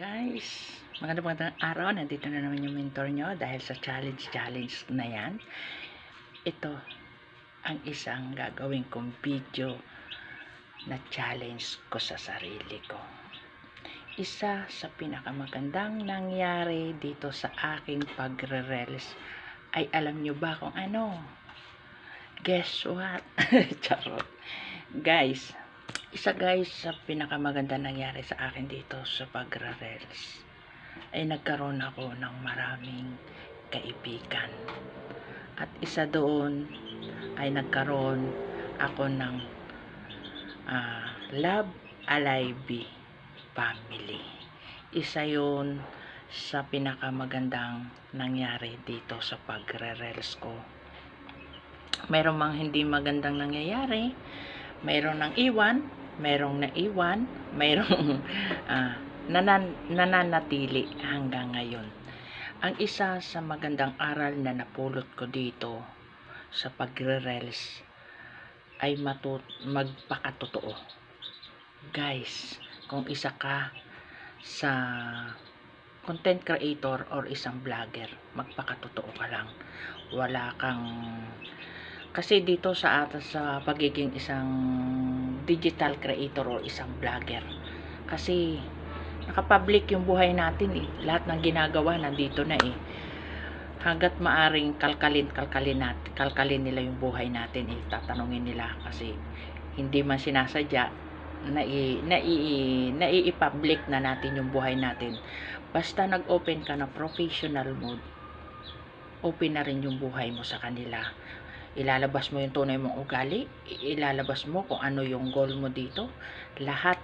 Guys, magandang araw. Nandito na naman yung mentor nyo dahil sa challenge na yan. Ito ang isang gagawin kong video na challenge ko sa sarili ko. Isa sa pinakamagandang nangyari dito sa aking pagre-reels ay alam nyo ba kung ano? Guess what? Charot. Guys, isa sa pinakamaganda nangyari sa akin dito sa pagre-reels ay nagkaroon ako ng maraming kaibigan. At isa doon ay nagkaroon ako ng Love Alive family. Isa yun sa pinakamagandang nangyari dito sa pagre-reels ko. Mayroong mga hindi magandang nangyayari, mayroong nang iwan, mayroong naiwan, mayroong nananatili hanggang ngayon. Ang isa sa magandang aral na napulot ko dito sa pagre-reels ay magpakatotoo. Guys, kung isa ka sa content creator or isang vlogger, magpakatotoo ka lang. Wala kang kasi dito sa pagiging isang digital creator o isang vlogger, kasi nakapublic yung buhay natin lahat ng ginagawa nandito na hanggat maaring kalkalin nila yung buhay natin tatanungin nila kasi hindi man sinasadya i-public na natin yung buhay natin. Basta nag-open ka na professional mode, open na rin yung buhay mo sa kanila. Ilalabas mo yung tunay mong ugali, ilalabas mo kung ano yung goal mo dito. Lahat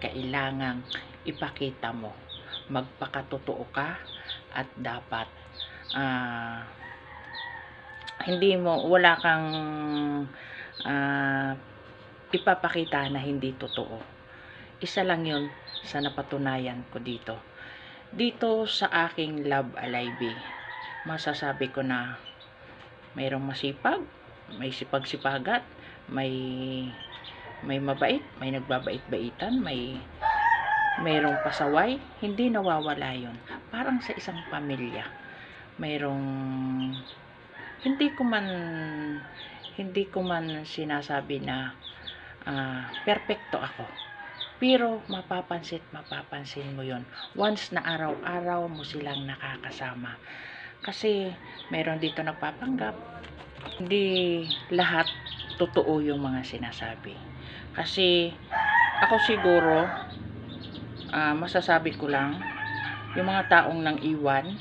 kailangang ipakita mo. Magpakatotoo ka at dapat wala kang ipapakita na hindi totoo. Isa lang yun sa napatunayan ko dito sa aking Love Alive. Masasabi ko na mayroong masipag, may sipag-sipagat, may mabait, may nagbabait-baitan, mayroong pasaway, hindi nawawala yon. Parang sa isang pamilya, mayroong hindi ko man sinasabi na perfecto ako, pero mapapansin mo yon once na araw-araw mo silang nakakasama. Kasi meron dito nagpapanggap, hindi lahat totoo yung mga sinasabi. Kasi ako siguro masasabi ko lang, yung mga taong nang iwan,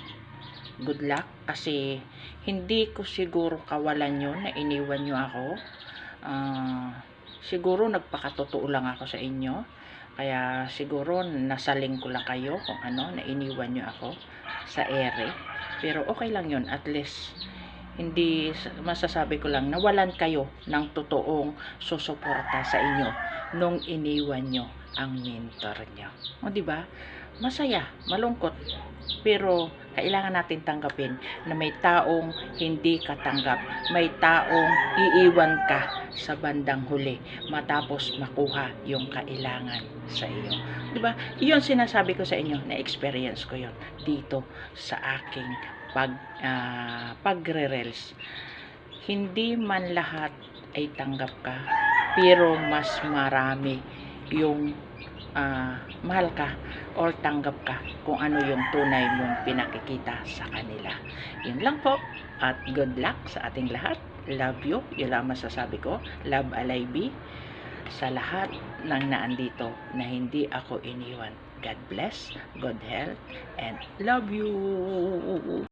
good luck, kasi hindi ko siguro kawalan yun na iniwan nyo ako. Siguro nagpakatotoo lang ako sa inyo, kaya siguro nasaling ko lang kayo kung ano, na iniwan nyo ako sa ere. Pero okay lang yun, at least hindi, masasabi ko lang nawalan kayo ng totoong susuporta sa inyo nung iniwan nyo ang mentor nyo. O diba? Masaya, malungkot, pero kailangan natin tanggapin na may taong hindi katanggap, may taong iiwan ka sa bandang huli matapos makuha yung kailangan sa iyo. Diba? Iyon sinasabi ko sa inyo, na experience ko yon dito sa aking pagre-reels. Hindi man lahat ay tanggap ka, pero mas marami yung mahal ka or tanggap ka kung ano yung tunay mong pinakikita sa kanila. Yun lang po, at good luck sa ating lahat. Love you, yun lang masasabi ko. Love Alive sa lahat ng naandito na hindi ako iniwan. God bless, God help, and love you.